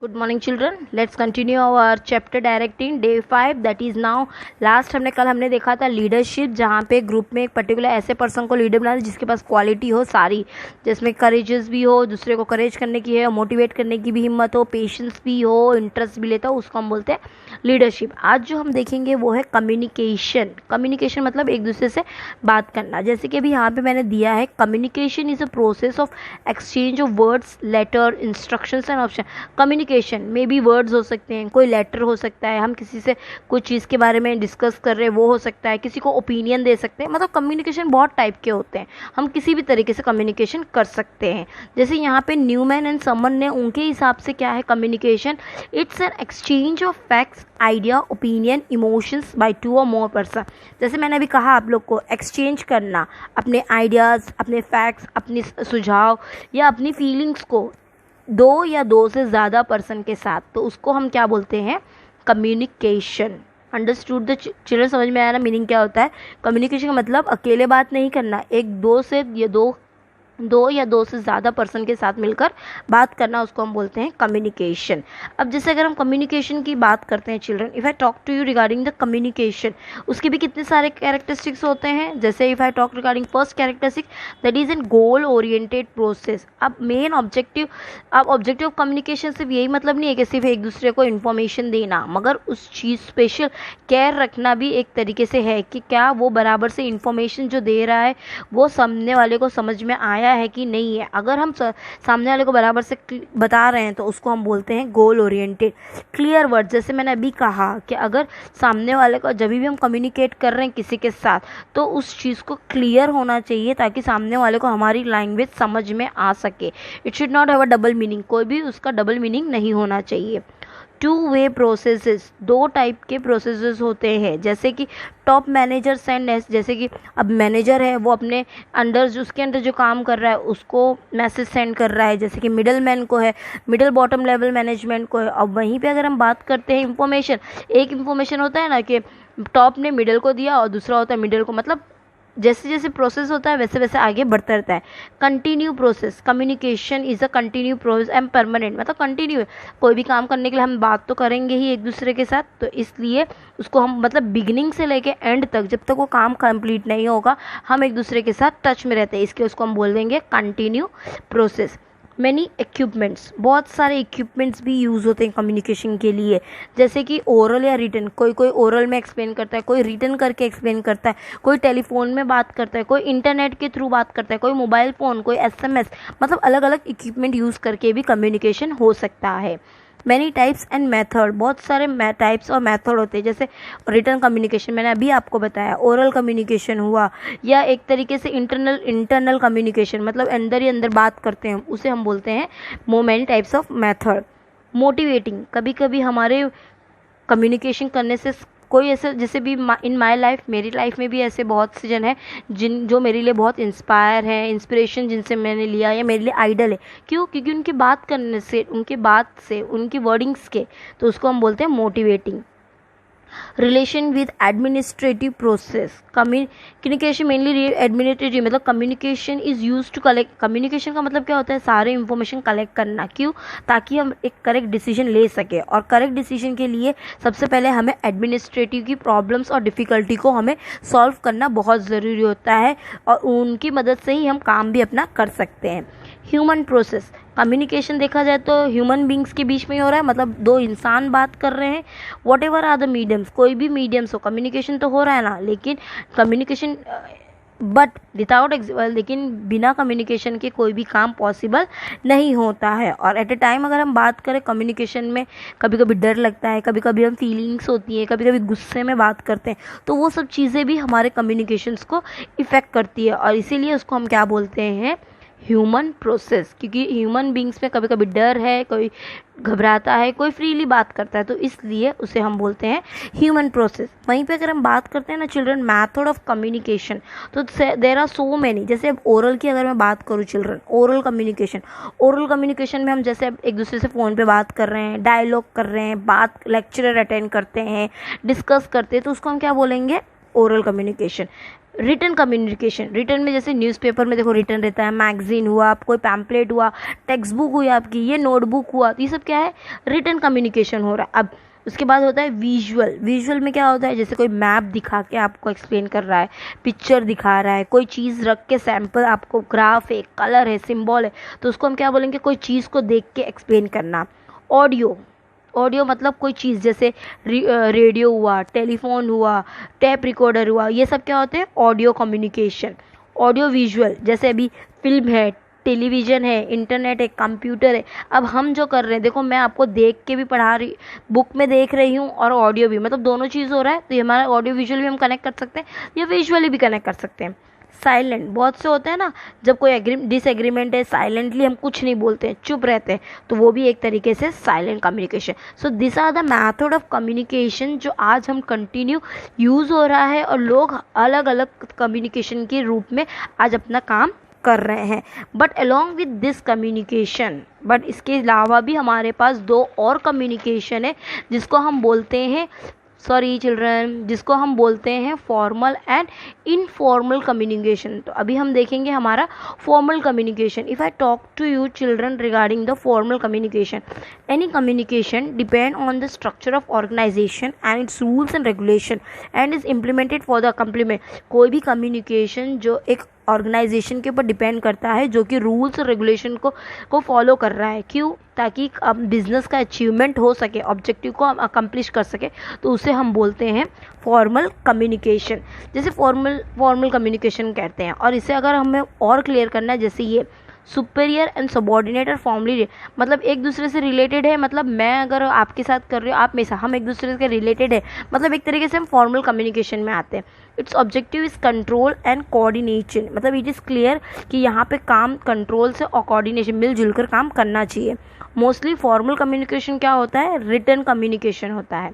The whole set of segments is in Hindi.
Good morning children. Let's continue our chapter directing day 5 that is now last हमने देखा था लीडरशिप, जहाँ पे ग्रुप में एक पर्टिकुलर ऐसे पर्सन को लीडर बनाना जिसके पास क्वालिटी हो सारी, जिसमें करेजेस भी हो, दूसरे को करेज करने की है, मोटिवेट करने की भी हिम्मत हो, पेशेंस भी हो, इंटरेस्ट भी लेता हो, उसको हम बोलते हैं लीडरशिप। आज जो हम देखेंगे वो है कम्युनिकेशन। कम्युनिकेशन मतलब एक दूसरे से बात करना। जैसे कि अभी यहाँ पे मैंने दिया है, communication is a process of exchange of words, letter, instructions and option. Communication में भी वर्ड्स हो सकते हैं, कोई लेटर हो सकता है, हम किसी से कुछ चीज़ के बारे में डिस्कस कर रहे हैं वो हो सकता है, किसी को ओपिनियन दे सकते हैं। मतलब कम्युनिकेशन बहुत टाइप के होते हैं, हम किसी भी तरीके से कम्युनिकेशन कर सकते हैं। जैसे यहाँ पे न्यूमैन एंड समन ने उनके हिसाब से क्या है communication, it's an exchange of facts, idea, opinion, emotions by two और मोर पर्सन। जैसे मैंने अभी कहा आप लोग को, एक्सचेंज करना अपने आइडियाज़, अपने फैक्ट्स, अपनी सुझाव या अपनी फीलिंग्स को दो या दो से ज़्यादा पर्सन के साथ, तो उसको हम क्या बोलते हैं, कम्युनिकेशन। Understood the children? समझ में आया ना मीनिंग क्या होता है? कम्युनिकेशन का मतलब अकेले बात नहीं करना, एक दो या दो से ज़्यादा पर्सन के साथ मिलकर बात करना, उसको हम बोलते हैं कम्युनिकेशन। अब जैसे अगर हम कम्युनिकेशन की बात करते हैं children, if I talk to you regarding the communication, उसके भी कितने सारे कैरेक्टरिस्टिक्स होते हैं। जैसे if I talk regarding first characteristic, that is an goal oriented process. अब मेन ऑब्जेक्टिव, अब ऑब्जेक्टिव ऑफ कम्युनिकेशन सिर्फ यही मतलब नहीं है कि सिर्फ एक दूसरे को इन्फॉर्मेशन देना, मगर उस चीज़ स्पेशल केयर रखना भी एक तरीके से है कि क्या वो बराबर से इन्फॉर्मेशन जो दे रहा है वो सामने वाले को समझ में आया है कि नहीं है। अगर हम सामने वाले को बराबर से बता रहे हैं तो उसको हम बोलते हैं गोल ओरिएंटेड। क्लियर वर्ड, जैसे मैंने अभी कहा कि अगर सामने वाले को जब भी हम कम्युनिकेट कर रहे हैं किसी के साथ, तो उस चीज़ को क्लियर होना चाहिए ताकि सामने वाले को हमारी लैंग्वेज समझ में आ सके। It should not have a double meaning, कोई भी उसका डबल मीनिंग नहीं होना चाहिए। टू वे प्रोसेसेस, दो टाइप के प्रोसेसेस होते हैं। जैसे कि टॉप मैनेजर सेंड, जैसे कि अब मैनेजर है वो अपने अंडर, जो उसके अंडर जो काम कर रहा है उसको मैसेज सेंड कर रहा है। जैसे कि मिडल मैन को है, मिडल बॉटम लेवल मैनेजमेंट को है। अब वहीं पे अगर हम बात करते हैं इंफॉर्मेशन, एक इंफॉर्मेशन होता है ना कि टॉप ने मिडल को दिया और दूसरा होता है मिडल को, मतलब जैसे जैसे प्रोसेस होता है वैसे वैसे आगे बढ़ता रहता है। Continue process, communication is a continue process and permanent, मतलब कंटिन्यू। कोई भी काम करने के लिए हम बात तो करेंगे ही एक दूसरे के साथ, तो इसलिए उसको हम मतलब बिगिनिंग से लेके एंड तक, जब तक वो काम कंप्लीट नहीं होगा, हम एक दूसरे के साथ टच में रहते हैं, इसके उसको हम बोल देंगे कंटिन्यू प्रोसेस। मैनी इक्विपमेंट्स, बहुत सारे इक्विपमेंट्स भी यूज़ होते हैं कम्युनिकेशन के लिए। जैसे कि ओरल या रिटन, कोई कोई ओरल में एक्सप्लेन करता है, कोई रिटन करके एक्सप्लेन करता है, कोई टेलीफोन में बात करता है, कोई इंटरनेट के थ्रू बात करता है, कोई मोबाइल फ़ोन, कोई एसएमएस, मतलब अलग अलग इक्विपमेंट यूज़ करके भी कम्युनिकेशन हो सकता है। मैनी टाइप्स एंड मेथड, बहुत सारे टाइप्स और मेथड होते हैं। जैसे रिटन कम्युनिकेशन मैंने अभी आपको बताया, ओरल कम्युनिकेशन हुआ, या एक तरीके से इंटरनल कम्युनिकेशन, मतलब अंदर ही अंदर बात करते हैं, उसे हम बोलते हैं many types of method. Motivating, कभी कभी हमारे कम्युनिकेशन करने से कोई ऐसे, जैसे भी इन माय लाइफ, मेरी लाइफ में भी ऐसे बहुत से जन हैं जो मेरे लिए बहुत इंस्पायर हैं, इंस्पिरेशन जिनसे मैंने लिया या मेरे लिए आइडल है। क्यों? क्योंकि उनकी बात करने से, उनकी बात से, उनकी वर्डिंग्स के, तो उसको हम बोलते हैं motivating. Relation with administrative process, communication mainly administrative, मतलब communication is use to collect, communication का मतलब क्या होता है, सारे इंफॉर्मेशन कलेक्ट करना। क्यों? ताकि हम एक करेक्ट डिसीजन ले सके, और करेक्ट डिसीजन के लिए सबसे पहले हमें एडमिनिस्ट्रेटिव की प्रॉब्लम्स और डिफ़िकल्टी को हमें सॉल्व करना बहुत ज़रूरी होता है, और उनकी मदद से ही हम काम भी अपना कर सकते हैं। ह्यूमन प्रोसेस, कम्युनिकेशन देखा जाए तो ह्यूमन बींग्स के बीच में ही हो रहा है, मतलब दो इंसान बात कर रहे हैं। Whatever are the mediums, कोई भी मीडियम्स हो, कम्युनिकेशन तो हो रहा है ना, लेकिन कम्युनिकेशन बट विदाउट, लेकिन बिना कम्युनिकेशन के कोई भी काम पॉसिबल नहीं होता है। और एट ए टाइम अगर हम बात करें कम्युनिकेशन में, कभी कभी डर लगता है, कभी कभी हम फीलिंग्स होती है, कभी कभी गुस्से में बात करते हैं, तो वो सब चीज़ें भी हमारे कम्युनिकेशंस को इफ़ेक्ट करती है, और इसीलिए उसको हम क्या बोलते हैं, ह्यूमन प्रोसेस। क्योंकि ह्यूमन बींग्स में कभी कभी डर है, कोई घबराता है, कोई फ्रीली बात करता है, तो इसलिए उसे हम बोलते हैं ह्यूमन प्रोसेस। वहीं पे अगर हम बात करते हैं ना चिल्ड्रन, मेथड ऑफ कम्युनिकेशन, तो देर आर सो मैनी। जैसे अब ओरल की अगर मैं बात करूँ चिल्ड्रन, ओरल कम्युनिकेशन में हम जैसे एक दूसरे से फ़ोन पे बात कर रहे हैं, डायलॉग कर रहे हैं, बात लेक्चरर अटेंड करते हैं, डिस्कस करते हैं, तो उसको हम क्या बोलेंगे, oral communication. Written communication, written में जैसे न्यूज़पेपर में देखो रिटन रहता है, मैगजीन हुआ, कोई पैम्पलेट हुआ, टेक्स्ट बुक हुई आपकी, ये नोटबुक हुआ, तो ये सब क्या है, रिटन कम्युनिकेशन हो रहा है। अब उसके बाद होता है विजुअल। विजुअल में क्या होता है, जैसे कोई मैप दिखा के आपको एक्सप्लेन कर रहा है, पिक्चर दिखा रहा है, कोई चीज़ रख के सैम्पल आपको, ग्राफ है, कलर है, सिंबल है, तो उसको हम क्या बोलेंगे, कोई चीज़ को देख के एक्सप्लेन करना। ऑडियो, ऑडियो मतलब कोई चीज़ जैसे रेडियो हुआ, टेलीफोन हुआ, टेप रिकॉर्डर हुआ, ये सब क्या होते हैं, ऑडियो कम्युनिकेशन। ऑडियो विजुअल जैसे अभी फिल्म है, टेलीविज़न है, इंटरनेट है, कंप्यूटर है। अब हम जो कर रहे हैं, देखो मैं आपको देख के भी पढ़ा रही, बुक में देख रही हूँ और ऑडियो भी, मतलब दोनों चीज़ हो रहा है, तो ये हमारा ऑडियो विजुअल भी हम कनेक्ट कर सकते हैं, या विजुअली भी कनेक्ट कर सकते हैं। साइलेंट, बहुत से होते हैं ना, जब कोई डिसएग्रीमेंट है, साइलेंटली हम कुछ नहीं बोलते हैं, चुप रहते हैं, तो वो भी एक तरीके से silent communication. So this are the method of communication जो आज हम कंटिन्यू यूज़ हो रहा है, और लोग अलग अलग कम्युनिकेशन के रूप में आज अपना काम कर रहे हैं। But along with this communication, but इसके अलावा भी हमारे पास दो और कम्युनिकेशन है जिसको हम बोलते हैं, सॉरी चिल्ड्रन, जिसको हम बोलते हैं फॉर्मल एंड इनफॉर्मल कम्युनिकेशन। तो अभी हम देखेंगे हमारा formal communication. If I talk to you children regarding the formal communication, any communication depend on the structure of organisation and its rules and regulation and is implemented for the complement. कोई भी कम्युनिकेशन जो एक ऑर्गेनाइजेशन के ऊपर डिपेंड करता है, जो कि रूल्स और रेगुलेशन को फॉलो कर रहा है, क्यों, ताकि बिजनेस का अचीवमेंट हो सके, ऑब्जेक्टिव को हम अकम्प्लिश कर सके, तो उसे हम बोलते हैं फॉर्मल कम्युनिकेशन। जैसे फॉर्मल कम्युनिकेशन कहते हैं। और इसे अगर हमें और क्लियर करना है, जैसे ये सुपीरियर एंड सबॉर्डिनेट और फॉर्मली, मतलब एक दूसरे से रिलेटेड है, मतलब मैं अगर आपके साथ कर रही हूँ, आप मेरे साथ, हम एक दूसरे के रिलेटेड है, मतलब एक तरीके से हम फॉर्मल कम्युनिकेशन में आते हैं। It's objective is control and coordination, मतलब इट इज़ क्लियर कि यहाँ पे काम कंट्रोल से और कोऑर्डिनेशन, मिलजुल कर काम करना चाहिए। मोस्टली फॉर्मल कम्युनिकेशन क्या होता है, रिटन कम्युनिकेशन होता है।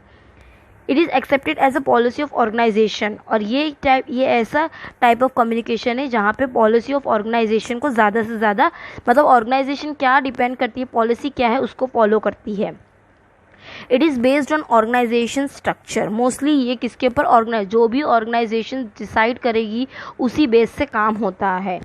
It is accepted as a policy of organisation, और ये ऐसा टाइप ऑफ कम्युनिकेशन है जहाँ पे पॉलिसी ऑफ ऑर्गेनाइजेशन को ज़्यादा से ज़्यादा, मतलब ऑर्गेनाइजेशन क्या डिपेंड करती है, पॉलिसी क्या है, उसको फॉलो करती है। It is based on organisation structure, mostly ये किसके ऊपर, जो भी ऑर्गेनाइजेशन डिसाइड करेगी उसी बेस से काम होता है।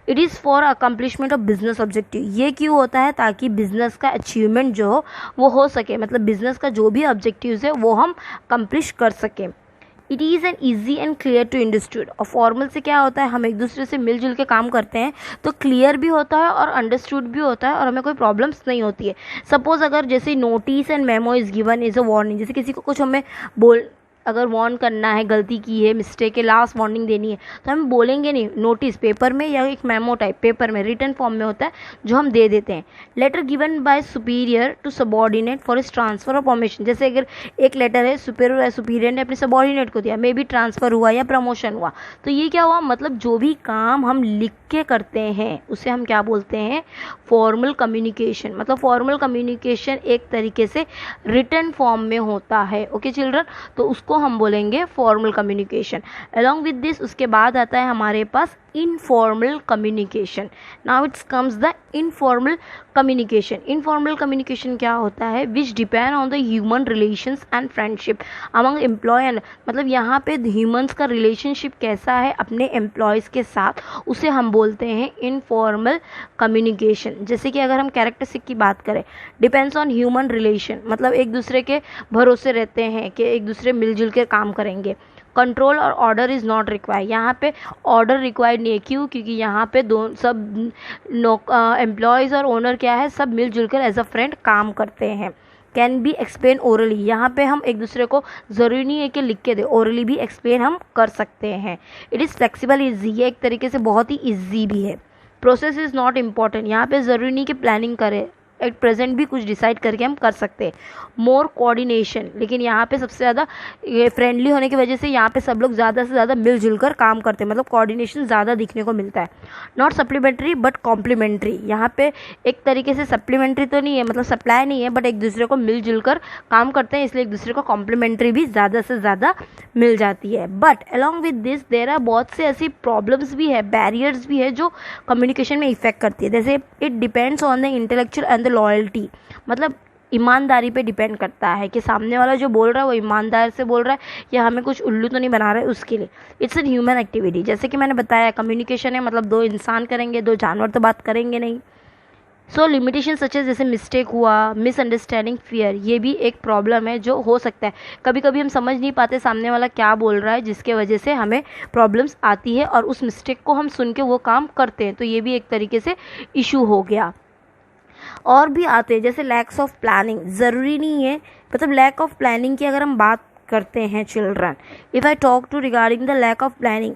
It is for accomplishment of business objective, ये क्यों होता है, ताकि बिजनेस का अचीवमेंट जो हो वो हो सके, मतलब बिजनेस का जो भी ऑब्जेक्टिव्स है वो हम अकम्पलिश कर सकें। It is an easy and clear to understood, और फॉर्मल से क्या होता है, हम एक दूसरे से मिलजुल के काम करते हैं, तो क्लियर भी होता है और अंडरस्टूड भी होता है, और हमें कोई प्रॉब्लम्स नहीं होती है। सपोज अगर जैसे notice and memo is given is a warning, जैसे किसी को कुछ हमें अगर वार्न करना है, गलती की है, मिस्टेक है, लास्ट वार्निंग देनी है, तो हम बोलेंगे नहीं, नोटिस पेपर में या एक मेमो टाइप पेपर में रिटन फॉर्म में होता है जो हम दे देते हैं। Letter given by superior to subordinate for इस ट्रांसफर ऑफ परमिशन, जैसे अगर एक लेटर है, सुपीरियर ने अपने सबॉर्डिनेट को दिया, मे बी ट्रांसफ़र हुआ या प्रमोशन हुआ, तो ये क्या हुआ, मतलब जो भी काम हम लिख के करते हैं उसे हम क्या बोलते हैं, फॉर्मल कम्युनिकेशन। मतलब फॉर्मल कम्युनिकेशन एक तरीके से रिटन फॉर्म में होता है। ओके चिल्ड्रन, तो उसको हम बोलेंगे formal communication. Along with this उसके बाद आता है हमारे पास informal communication. Now it's comes the informal communication. Informal communication क्या होता है, which depend on the human relations and friendship among employ and, मतलब यहाँ पे ह्यूमंस का रिलेशनशिप कैसा है अपने एम्प्लॉयज़ के साथ, उसे हम बोलते हैं इनफॉर्मल कम्युनिकेशन। जैसे कि अगर हम कैरेक्टरिस्टिक की बात करें, डिपेंड्स ऑन ह्यूमन रिलेशन, मतलब एक दूसरे के भरोसे रहते हैं कि एक दूसरे मिलजुल के काम करेंगे। कंट्रोल और ऑर्डर इज़ नॉट रिक्वायर्ड, यहाँ पे ऑर्डर रिक्वायर्ड नहीं है, क्यों, क्योंकि यहाँ पे सब एम्प्लॉयज़ और ओनर क्या है, सब मिलजुल कर एज अ फ्रेंड काम करते हैं। कैन बी एक्सप्लेन ओरली, यहाँ पे हम एक दूसरे को ज़रूरी नहीं है कि लिख के दे, ओरली भी एक्सप्लेन हम कर सकते हैं। इट इज़ फ्लेक्सिबल ईजी, ये एक तरीके से बहुत ही ईजी भी है। प्रोसेस इज़ नॉट इम्पॉर्टेंट, यहाँ पे ज़रूरी नहीं कि प्लानिंग करें, एट प्रेजेंट भी कुछ डिसाइड करके हम कर सकते हैं। मोर कोऑर्डिनेशन, लेकिन यहाँ पे सबसे ज़्यादा फ्रेंडली होने की वजह से यहाँ पे सब लोग ज़्यादा से ज़्यादा मिलजुल कर काम करते हैं, मतलब कोऑर्डिनेशन ज़्यादा दिखने को मिलता है। नॉट सप्लीमेंट्री बट कॉम्प्लीमेंट्री, यहाँ पे एक तरीके से सप्लीमेंट्री तो नहीं है, मतलब सप्लाई नहीं है, बट एक दूसरे को मिलजुल कर काम करते हैं, इसलिए एक दूसरे को कॉम्प्लीमेंट्री भी ज़्यादा से ज़्यादा मिल जाती है। But along with this there are बहुत से ऐसी प्रॉब्लम्स भी है, बैरियर्स भी है जो कम्युनिकेशन में इफेक्ट करती है। जैसे it depends on the intellectual and the loyalty, मतलब ईमानदारी पे डिपेंड करता है कि सामने वाला जो बोल रहा है वो ईमानदार से बोल रहा है या हमें कुछ उल्लू तो नहीं बना रहा है उसके लिए। इट्स एन ह्यूमन एक्टिविटी, जैसे कि मैंने बताया कम्युनिकेशन है मतलब दो इंसान करेंगे, दो जानवर तो बात करेंगे नहीं। सो लिमिटेशन सच है जैसे मिस्टेक हुआ, मिसअंडरस्टैंडिंग, फियर, ये भी एक प्रॉब्लम है जो हो सकता है। कभी कभी हम समझ नहीं पाते सामने वाला क्या बोल रहा है जिसके वजह से हमें प्रॉब्लम्स आती है और उस मिस्टेक को हम सुन के वो काम करते हैं, तो ये भी एक तरीके से इशू हो गया। और भी आते हैं जैसे लैक्स ऑफ प्लानिंग, ज़रूरी नहीं है मतलब लैक ऑफ प्लानिंग की अगर हम बात करते हैं children, if I talk to regarding the lack of planning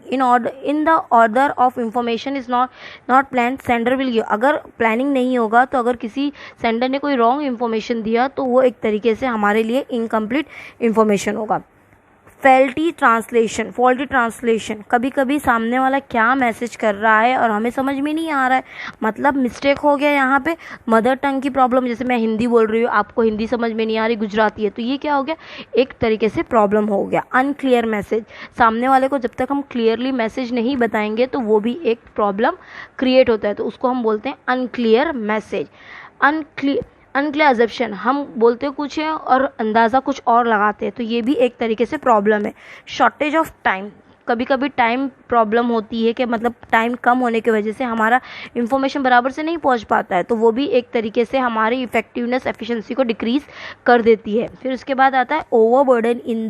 in the order of information is not plan, sender will give. अगर प्लानिंग नहीं होगा तो अगर किसी सेंडर ने कोई रॉन्ग इन्फॉर्मेशन दिया तो वो एक तरीके से हमारे लिए इनकम्प्लीट इन्फॉर्मेशन होगा। फॉल्टी ट्रांसलेशन, कभी कभी सामने वाला क्या मैसेज कर रहा है और हमें समझ में नहीं आ रहा है, मतलब मिस्टेक हो गया यहाँ पे, मदर टंग की प्रॉब्लम, जैसे मैं हिंदी बोल रही हूँ आपको हिंदी समझ में नहीं आ रही, गुजराती है, तो ये क्या हो गया, एक तरीके से प्रॉब्लम हो गया। अनक्लियर मैसेज, सामने वाले को जब तक हम क्लियरली मैसेज नहीं बताएंगे तो वो भी एक प्रॉब्लम क्रिएट होता है, तो उसको हम बोलते हैं अनक्लियर मैसेज। अनक्लियर अजप्शन, हम बोलते कुछ है और अंदाज़ा कुछ और लगाते हैं, तो ये भी एक तरीके से प्रॉब्लम है। शॉर्टेज ऑफ टाइम, कभी कभी टाइम प्रॉब्लम होती है कि मतलब टाइम कम होने की वजह से हमारा इन्फॉर्मेशन बराबर से नहीं पहुंच पाता है, तो वो भी एक तरीके से हमारी इफेक्टिवनेस एफिशिएंसी को डिक्रीज कर देती है। फिर उसके बाद आता है ओवरबर्डन इन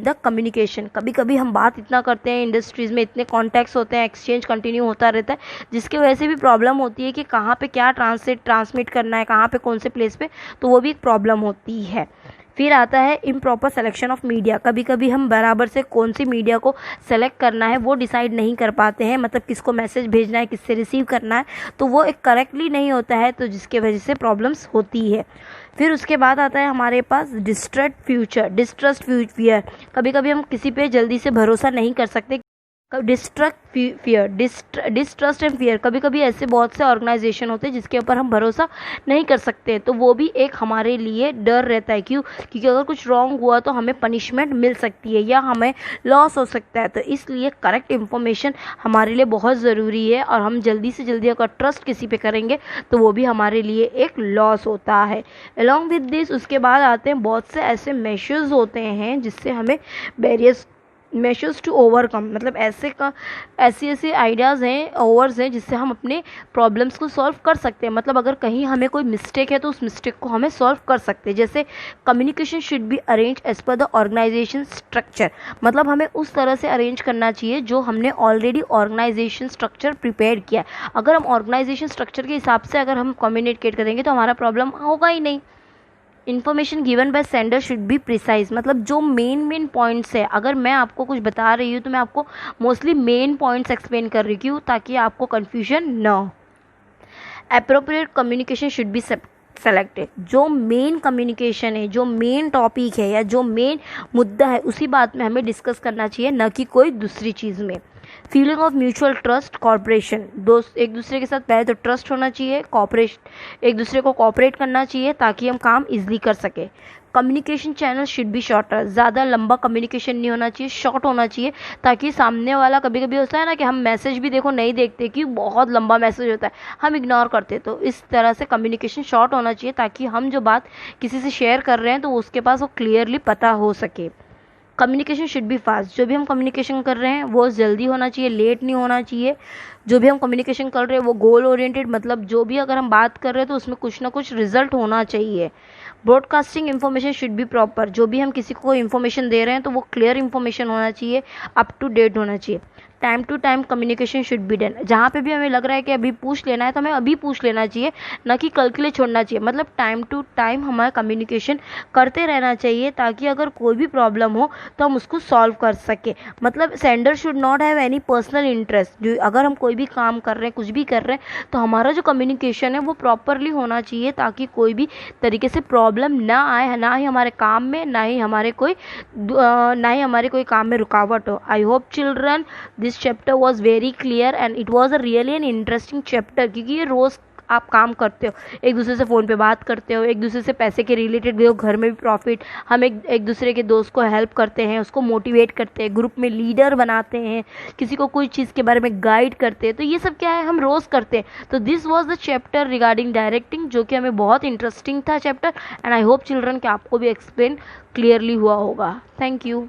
द कम्युनिकेशन, कभी कभी हम बात इतना करते हैं, इंडस्ट्रीज़ में इतने कॉन्टैक्ट्स होते हैं, एक्सचेंज कंटिन्यू होता रहता है, जिसकी वजह से भी प्रॉब्लम होती है कि कहाँ पर क्या ट्रांसमिट करना है, कहाँ पर कौन से प्लेस पर, तो वो भी एक प्रॉब्लम होती है। फिर आता है इम्प्रॉपर सिलेक्शन ऑफ मीडिया, कभी कभी हम बराबर से कौन सी मीडिया को सेलेक्ट करना है वो डिसाइड नहीं कर पाते हैं, मतलब किसको मैसेज भेजना है, किससे रिसीव करना है, तो वो एक करेक्टली नहीं होता है, तो जिसके वजह से प्रॉब्लम्स होती है। फिर उसके बाद आता है हमारे पास डिस्ट्रस्ट फियर, कभी कभी हम किसी पे जल्दी से भरोसा नहीं कर सकते। डिस्ट्रस्ट एंड फियर, कभी कभी ऐसे बहुत से ऑर्गेनाइजेशन होते हैं जिसके ऊपर हम भरोसा नहीं कर सकते, तो वो भी एक हमारे लिए डर रहता है। क्यों? क्योंकि अगर कुछ रॉन्ग हुआ तो हमें पनिशमेंट मिल सकती है या हमें लॉस हो सकता है, तो इसलिए करेक्ट इन्फॉर्मेशन हमारे लिए बहुत ज़रूरी है, और हम जल्दी से जल्दी अगर ट्रस्ट किसी पे करेंगे तो वो भी हमारे लिए एक लॉस होता है। अलॉन्ग विद दिस उसके बाद आते हैं बहुत से ऐसे मेशर्स होते हैं जिससे हमें मेशर्स टू ओवरकम, मतलब ऐसे आइडियाज़ हैं, ओवर्स हैं जिससे हम अपने प्रॉब्लम्स को सॉल्व कर सकते हैं। मतलब अगर कहीं हमें कोई मिस्टेक है तो उस मिस्टेक को हमें सॉल्व कर सकते हैं। जैसे communication should be arrange as per the organisation structure, मतलब हमें उस तरह से अरेंज करना चाहिए जो हमने ऑलरेडी ऑर्गेनाइजेशन स्ट्रक्चर प्रिपेयर किया है। अगर हम ऑर्गेनाइजेशन स्ट्रक्चर के हिसाब से अगर हम कम्युनिकेट करेंगे तो हमारा प्रॉब्लम होगा ही नहीं। Information given by sender should be precise, मतलब जो मेन पॉइंट्स है, अगर मैं आपको कुछ बता रही हूँ तो मैं आपको मोस्टली मेन पॉइंट्स एक्सप्लेन कर रही हूँ ताकि आपको कन्फ्यूजन न हो। Appropriate communication should be selected, जो मेन कम्युनिकेशन है, जो मेन टॉपिक है या जो मेन मुद्दा है उसी बात में हमें डिस्कस करना चाहिए, न कि कोई दूसरी चीज़ में। Feeling of mutual trust, corporation, दोस्त एक दूसरे के साथ पहले तो ट्रस्ट होना चाहिए, कॉपरेशन, एक दूसरे को कॉपरेट करना चाहिए ताकि हम काम इजीली कर सके। Communication channel should be shorter, ज़्यादा लंबा कम्युनिकेशन नहीं होना चाहिए, शॉर्ट होना चाहिए, ताकि सामने वाला, कभी कभी होता है ना कि हम मैसेज भी देखो नहीं देखते कि बहुत लंबा मैसेज होता है, हम इग्नोर करते, तो इस तरह से कम्युनिकेशन शॉर्ट होना चाहिए ताकि हम जो बात किसी से शेयर कर रहे हैं तो उसके पास वो क्लियरली पता हो सके। कम्युनिकेशन शुड बी फास्ट, जो भी हम कम्युनिकेशन कर रहे हैं वो जल्दी होना चाहिए, लेट नहीं होना चाहिए। जो भी हम कम्युनिकेशन कर रहे हैं वो गोल ओरिएंटेड, मतलब जो भी अगर हम बात कर रहे हैं तो उसमें कुछ ना कुछ रिजल्ट होना चाहिए। Broadcasting information should be proper, जो भी हम किसी को इन्फॉर्मेशन दे रहे हैं तो वो क्लियर इन्फॉर्मेशन होना चाहिए, अप टू डेट होना चाहिए। Time to time communication should be done, जहाँ पे भी हमें लग रहा है कि अभी पूछ लेना है तो हमें अभी पूछ लेना चाहिए, न कि कल के लिए छोड़ना चाहिए। मतलब टाइम टू टाइम हमारा कम्युनिकेशन करते रहना चाहिए ताकि अगर कोई भी प्रॉब्लम हो तो हम उसको सॉल्व कर सके। मतलब sender should not have any personal interest, जो अगर हम कोई भी काम कर रहे हैं, कुछ भी कर रहे हैं, तो हमारा जो कम्युनिकेशन है वो प्रॉपरली होना चाहिए ताकि कोई भी तरीके से प्रॉब्लम ना आए, ना ही हमारे काम में, ना ही हमारे कोई काम में रुकावट हो। I hope children this chapter was very clear and it was a really an interesting chapter, क्योंकि ये रोज़ आप काम करते हो, एक दूसरे से फ़ोन पे बात करते हो, एक दूसरे से पैसे के रिलेटेड हो, घर में भी प्रॉफिट, हम एक दूसरे के दोस्त को हेल्प करते हैं, उसको मोटिवेट करते हैं, ग्रुप में लीडर बनाते हैं, किसी को कोई चीज़ के बारे में गाइड करते हैं, तो ये सब क्या है, हम रोज़ करते हैं। तो this was the chapter regarding directing, जो कि हमें बहुत इंटरेस्टिंग था chapter, and I hope children कि आपको भी एक्सप्लेन क्लियरली हुआ होगा। Thank you.